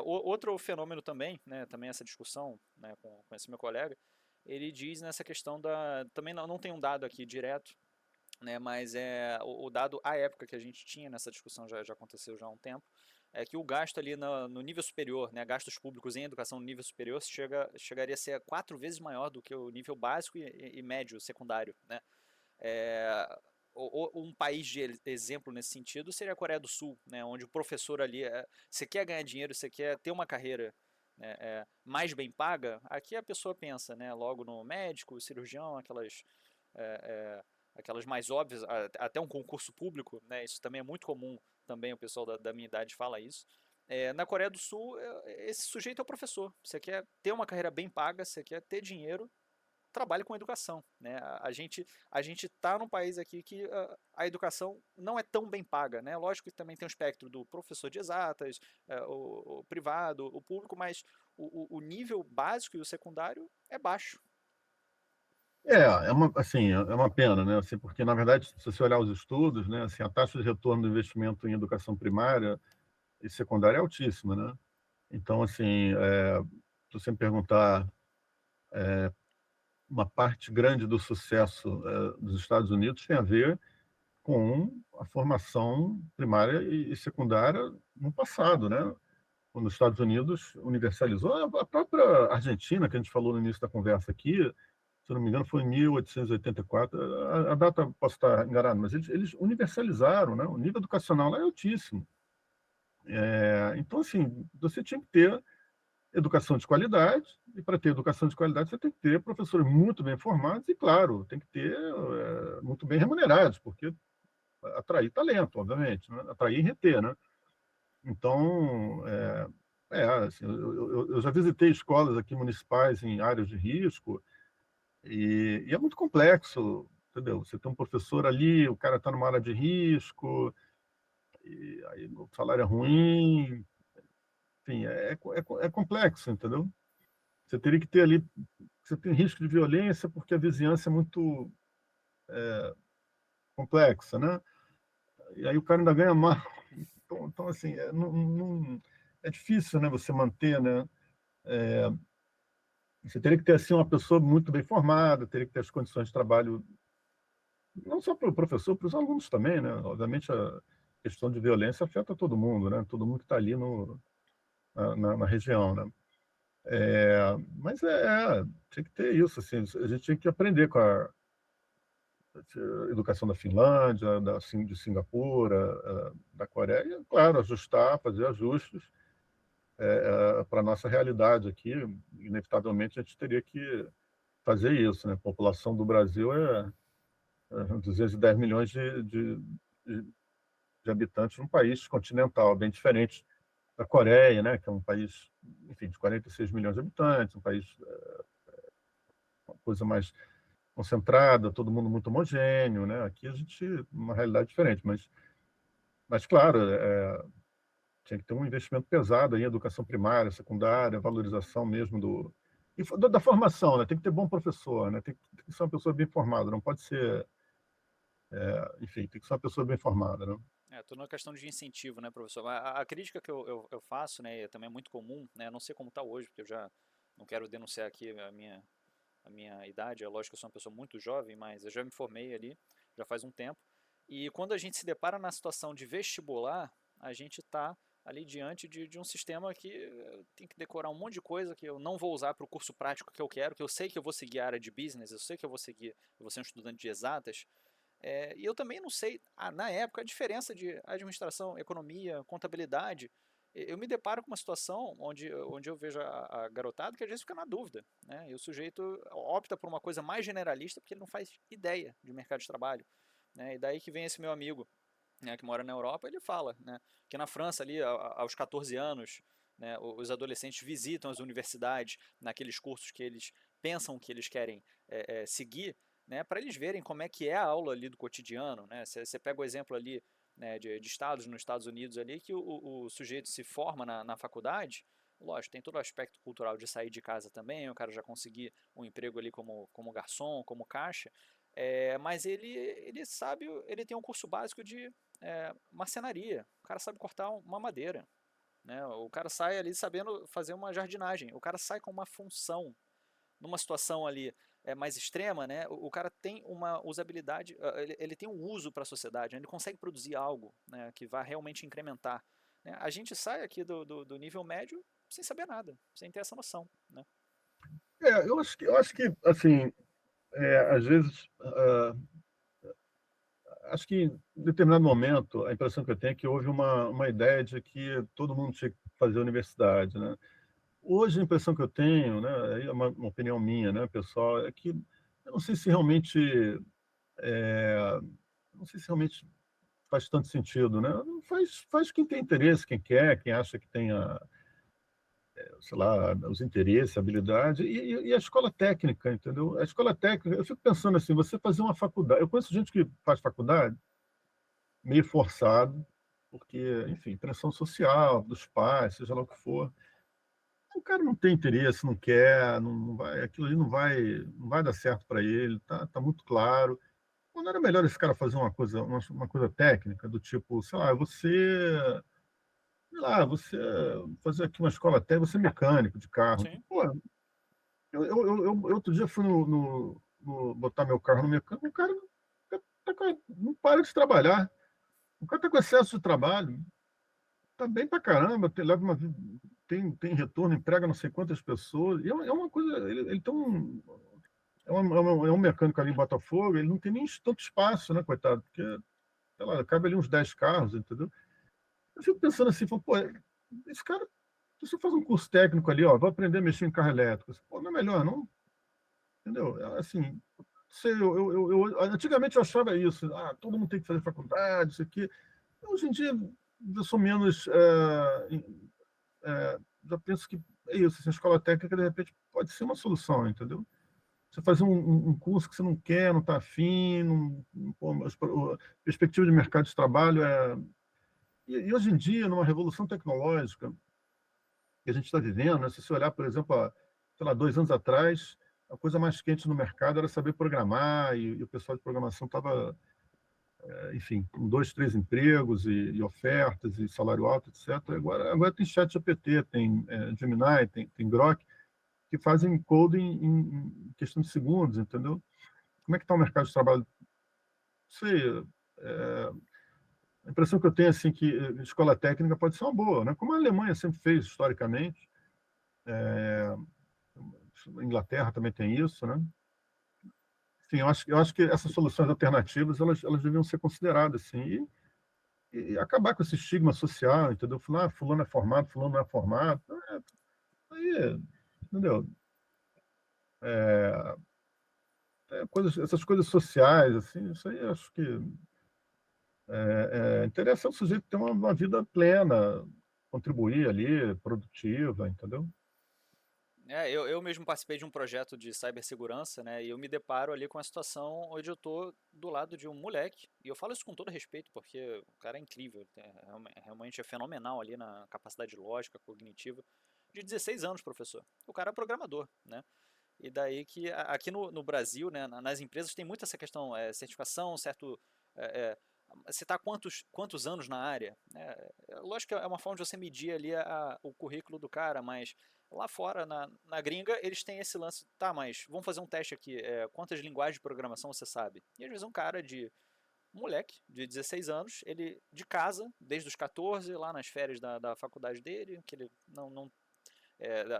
Outro fenômeno também, né, também essa discussão, né, com esse meu colega, ele diz nessa questão também não tem um dado aqui direto, né, mas o dado à época que a gente tinha nessa discussão já aconteceu já há um tempo, é que o gasto ali no nível superior, né, gastos públicos em educação no nível superior chegaria a ser 4 vezes maior do que o nível básico e médio secundário, né? É, um país de exemplo nesse sentido seria a Coreia do Sul, né, onde o professor ali, você quer ganhar dinheiro, você quer ter uma carreira, né, mais bem paga, aqui a pessoa pensa, né, logo no médico, cirurgião, é, é, aquelas mais óbvias, até um concurso público, né, isso também é muito comum, também o pessoal da minha idade fala isso. Na Coreia do Sul, esse sujeito é o professor. Você quer ter uma carreira bem paga, você quer ter dinheiro, trabalhe com educação, né? A gente está num país aqui que a educação não é tão bem paga, né? Lógico que também tem o espectro do professor de exatas, o privado, o público, mas o nível básico e o secundário é baixo. Assim, é uma pena, né? Assim, porque, na verdade, se você olhar os estudos, né, assim, a taxa de retorno do investimento em educação primária e secundária é altíssima, né? Então, assim, se você me perguntar, uma parte grande do sucesso dos Estados Unidos tem a ver com a formação primária e secundária no passado, né? Quando os Estados Unidos universalizou, a própria Argentina, que a gente falou no início da conversa aqui, se eu não me engano, foi em 1884, a data posso estar enganado, mas eles universalizaram, né? O nível educacional lá é altíssimo. Então, assim, você tinha que ter educação de qualidade, e para ter educação de qualidade você tem que ter professores muito bem formados e, claro, tem que ter muito bem remunerados, porque atrair talento, obviamente, né? Atrair e reter, né? Então, assim, eu já visitei escolas aqui municipais em áreas de risco e é muito complexo, entendeu? Você tem um professor ali, o cara está numa área de risco, e aí o salário é ruim, enfim, é complexo, entendeu? Você teria que ter ali, você tem risco de violência porque a vizinhança é muito complexa, né? E aí o cara ainda ganha mal. Então assim, é difícil, né, você manter, né? Você teria que ter assim uma pessoa muito bem formada, teria que ter as condições de trabalho, não só para o professor, para os alunos também, né? Obviamente a questão de violência afeta todo mundo, né? Todo mundo que está ali no, na região, né? Mas tinha que ter isso, assim, a gente tinha que aprender com a educação da Finlândia, de Singapura, da Coreia, e, claro, ajustar, fazer ajustes para a nossa realidade aqui. Inevitavelmente, a gente teria que fazer isso, né? A população do Brasil é 210 milhões de, de habitantes num país continental, bem diferente da Coreia, né? Que é um país, enfim, de 46 milhões de habitantes, um país, uma coisa mais concentrada, todo mundo muito homogêneo, né? Aqui a gente, uma realidade diferente, mas claro, tinha que ter um investimento pesado em educação primária, secundária, valorização mesmo da formação, né? Tem que ter bom professor, né? Tem que ser uma pessoa bem formada, não pode ser, enfim, tem que ser uma pessoa bem formada, né? Tudo uma questão de incentivo, né, professor? A crítica que eu faço, né, e também é muito comum, né, não sei como está hoje, porque eu já não quero denunciar aqui a minha idade, é lógico que eu sou uma pessoa muito jovem, mas eu já me formei ali, já faz um tempo, e quando a gente se depara na situação de vestibular, a gente está ali diante de um sistema que tem que decorar um monte de coisa que eu não vou usar para o curso prático que eu quero, que eu sei que eu vou seguir a área de business, eu sei que eu vou ser um estudante de exatas, e eu também não sei, na época, a diferença de administração, economia, contabilidade. Eu me deparo com uma situação onde eu vejo a garotada que às vezes fica na dúvida, né? E o sujeito opta por uma coisa mais generalista porque ele não faz ideia de mercado de trabalho, né? E daí que vem esse meu amigo, né, que mora na Europa, ele fala, né, que na França ali aos 14 anos, né, os adolescentes visitam as universidades naqueles cursos que eles pensam que eles querem seguir, né, para eles verem como é que é a aula ali do cotidiano, né? Você pega o exemplo ali, né, de estados nos Estados Unidos ali que o sujeito se forma na faculdade. Lógico, tem todo o aspecto cultural de sair de casa também, o cara já conseguir um emprego ali como garçom, como caixa, mas ele sabe, ele tem um curso básico de marcenaria. O cara sabe cortar uma madeira. né? O cara sai ali sabendo fazer uma jardinagem, o cara sai com uma função numa situação ali mais extrema, né? O cara tem uma usabilidade, ele tem um uso para a sociedade, né? Ele consegue produzir algo, né, que vai realmente incrementar, né? A gente sai aqui do nível médio sem saber nada, sem ter essa noção, né? Eu acho que assim, às vezes, acho que em determinado momento, a impressão que eu tenho é que houve uma ideia de que todo mundo tinha que fazer universidade, né? Hoje, a impressão que eu tenho, né, aí é uma opinião minha, né, pessoal, é que eu não sei se realmente, é, não sei se realmente faz tanto sentido, né? Faz quem tem interesse, quem quer, quem acha que tenha, sei lá, os interesses, a habilidade, e a escola técnica, entendeu? A escola técnica, eu fico pensando assim, você fazer uma faculdade, eu conheço gente que faz faculdade meio forçado, porque, enfim, pressão social dos pais, seja lá o que for. O cara não tem interesse, não quer, não vai, aquilo ali não vai dar certo para ele, tá muito claro. Não era melhor esse cara fazer uma coisa técnica, do tipo, sei lá, você fazer aqui uma escola técnica, você é mecânico de carro. Sim. Pô, eu outro dia fui botar meu carro no mecânico, o cara não para de trabalhar. O cara está com excesso de trabalho, tá bem pra caramba, tem retorno, emprega não sei quantas pessoas. E é uma coisa, ele tem é um mecânico ali em Botafogo, ele não tem nem tanto espaço, né, coitado? Porque, sei lá, cabe ali uns 10 carros, entendeu? Eu fico pensando assim, pô, esse cara, se você faz um curso técnico ali, ó, vai aprender a mexer em carro elétrico, pô, não é melhor, não? Entendeu? Assim, sei, antigamente eu achava isso, todo mundo tem que fazer faculdade, isso aqui. Hoje em dia, eu sou menos. Já penso que é isso, assim, a escola técnica, de repente, pode ser uma solução, entendeu? Você fazer um curso que você não quer, não está afim, pô, a perspectiva de mercado de trabalho é. E hoje em dia, numa revolução tecnológica que a gente está vivendo, né? Se você olhar, por exemplo, sei lá, 2 anos atrás, a coisa mais quente no mercado era saber programar, e o pessoal de programação estava, enfim, com 2, 3 empregos e ofertas e salário alto, etc. Agora tem ChatGPT, tem Gemini, tem Grok, que fazem coding em questão de segundos, entendeu? Como é que está o mercado de trabalho? Não sei, a impressão que eu tenho é assim, que escola técnica pode ser uma boa, né? Como a Alemanha sempre fez historicamente, a Inglaterra também tem isso, né? Enfim, eu acho que essas soluções alternativas elas deviam ser consideradas, assim, e acabar com esse estigma social, entendeu? Falar, fulano é formado, fulano não é formado. Aí, entendeu? É, essas coisas sociais, assim, isso aí eu acho que interessa ao sujeito ter uma vida plena, contribuir ali, produtiva, entendeu? Eu mesmo participei de um projeto de cibersegurança, né? E eu me deparo ali com a situação onde eu tô do lado de um moleque, e eu falo isso com todo respeito, porque o cara é incrível, realmente é fenomenal ali na capacidade lógica, cognitiva, de 16 anos, professor. O cara é programador, né? E daí que aqui no Brasil, né, nas empresas tem muito essa questão, certificação, certo. É, é, você está quantos anos na área? Lógico que é uma forma de você medir ali o currículo do cara, mas lá fora, na gringa, eles têm esse lance, tá, mas vamos fazer um teste aqui, quantas linguagens de programação você sabe? E às vezes um cara um moleque de 16 anos, ele de casa, desde os 14, lá nas férias da faculdade dele, que ele não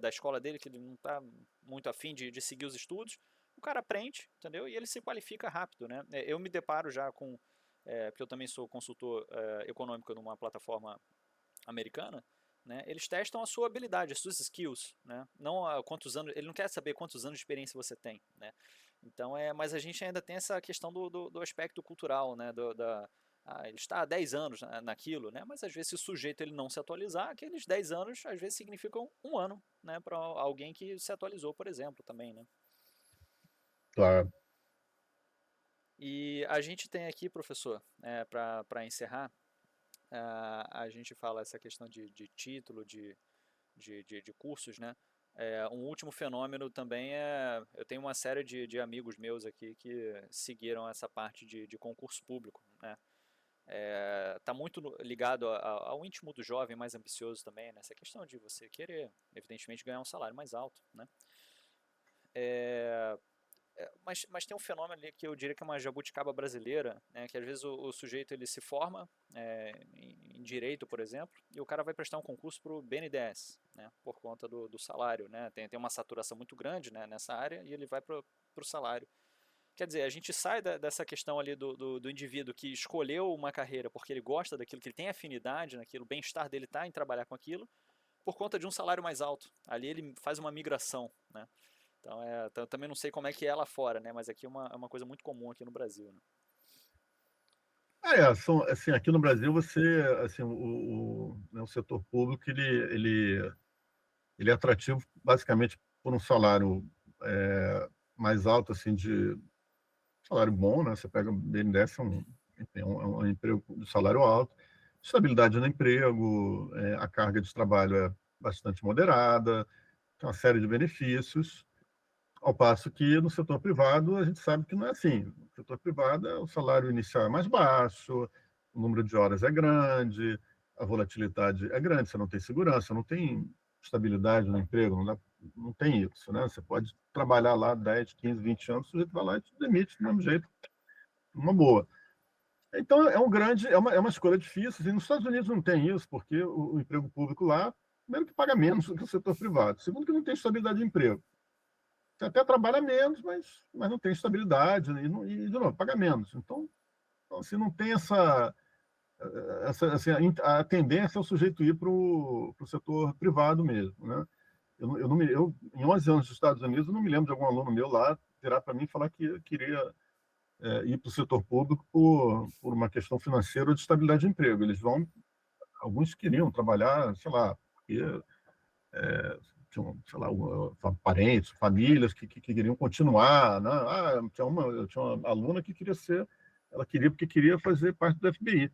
da escola dele, que ele não está muito afim de seguir os estudos, o cara aprende, entendeu? E ele se qualifica rápido, né? Eu me deparo já com, porque eu também sou consultor econômico numa plataforma americana, né? Eles testam a sua habilidade, as suas skills, né? Não quantos anos, ele não quer saber quantos anos de experiência você tem, né? Então mas a gente ainda tem essa questão do aspecto cultural, né? Ele está há 10 anos naquilo, né? Mas às vezes se o sujeito ele não se atualizar, aqueles 10 anos às vezes significam um ano, né? Para alguém que se atualizou, por exemplo, também, né? Claro. E a gente tem aqui, professor, para encerrar, a gente fala essa questão de título, de cursos, né? Um último fenômeno também eu tenho uma série de amigos meus aqui que seguiram essa parte de concurso público, né? Está muito ligado ao íntimo do jovem mais ambicioso também, né? Essa questão de você querer, evidentemente, ganhar um salário mais alto, né? Mas tem um fenômeno ali que eu diria que é uma jabuticaba brasileira, né? Que às vezes o sujeito ele se forma em direito, por exemplo, e o cara vai prestar um concurso para o BNDES, né? Por conta do salário, né? Tem uma saturação muito grande, né, nessa área e ele vai para o salário. Quer dizer, a gente sai dessa questão ali do indivíduo que escolheu uma carreira porque ele gosta daquilo, que ele tem afinidade naquilo, o bem-estar dele está em trabalhar com aquilo, por conta de um salário mais alto. Ali ele faz uma migração, né? Então, também não sei como é que é lá fora, né? Mas aqui é uma coisa muito comum aqui no Brasil, né? Assim, aqui no Brasil assim, né, o setor público ele é atrativo basicamente por um salário mais alto, assim, de salário bom, né? Você pega o BNDES, é um emprego de salário alto, estabilidade no emprego, a carga de trabalho é bastante moderada, tem uma série de benefícios, ao passo que no setor privado a gente sabe que não é assim. No setor privado o salário inicial é mais baixo, o número de horas é grande, a volatilidade é grande, você não tem segurança, não tem estabilidade no emprego, não tem isso, né? Você pode trabalhar lá 10, 15, 20 anos, o sujeito vai lá e te demite do mesmo jeito, uma boa. Então, é uma escolha difícil. E nos Estados Unidos não tem isso, porque o emprego público lá, primeiro que paga menos do que o setor privado, segundo que não tem estabilidade de emprego. Você até trabalha menos, mas não tem estabilidade, né? De novo, paga menos. Então assim, não tem assim, a tendência é o sujeito ir para o setor privado mesmo, né? Em 11 anos dos Estados Unidos, eu não me lembro de algum aluno meu lá virar para mim e falar que queria ir para o setor público por uma questão financeira ou de estabilidade de emprego. Alguns queriam trabalhar, sei lá, porque tinham, sei lá, parentes, famílias que queriam continuar, né? Eu tinha uma aluna que ela queria porque queria fazer parte do FBI.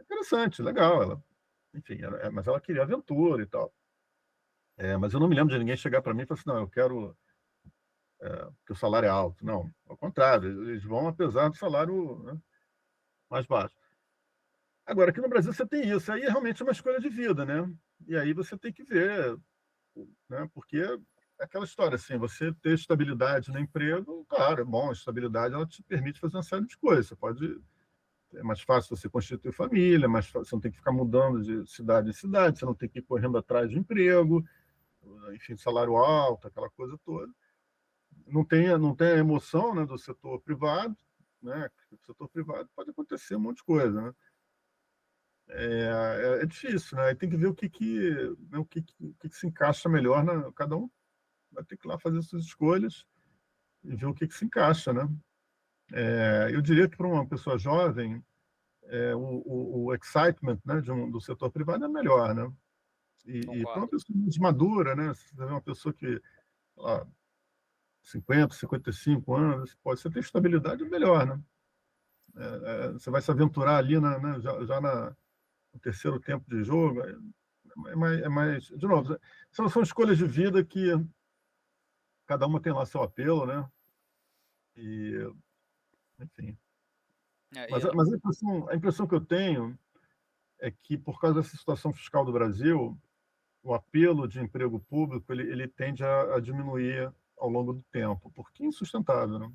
Interessante, legal, enfim, mas ela queria aventura e tal. Mas eu não me lembro de ninguém chegar para mim e falar assim, não, eu quero porque o salário é alto. Não, ao contrário, eles vão apesar do salário, né, mais baixo. Agora, aqui no Brasil você tem isso, aí realmente é uma escolha de vida, né? E aí você tem que ver, né? Porque é aquela história assim, você ter estabilidade no emprego, claro, é bom, a estabilidade ela te permite fazer uma série de coisas. É mais fácil você constituir família, você não tem que ficar mudando de cidade em cidade, você não tem que ir correndo atrás de emprego, enfim, salário alto, aquela coisa toda. Não tem a emoção, né, do setor privado, né? No setor privado pode acontecer um monte de coisa, né? É difícil, né? Tem que ver né, o que se encaixa melhor, cada um vai ter que ir lá fazer suas escolhas e ver o que se encaixa, né? Eu diria que para uma pessoa jovem, o excitement, né, do setor privado é melhor, né? E para uma Concordo. pessoa mais madura, né? Se você vê uma pessoa que, sei lá, 50, 55 anos, você ter estabilidade é melhor, né? Você vai se aventurar ali já no terceiro tempo de jogo, de novo, são escolhas de vida que cada uma tem lá seu apelo, né? E, enfim. É, Mas, mas a impressão que eu tenho é que, por causa dessa situação fiscal do Brasil, o apelo de emprego público ele tende a diminuir ao longo do tempo, porque é insustentável, né?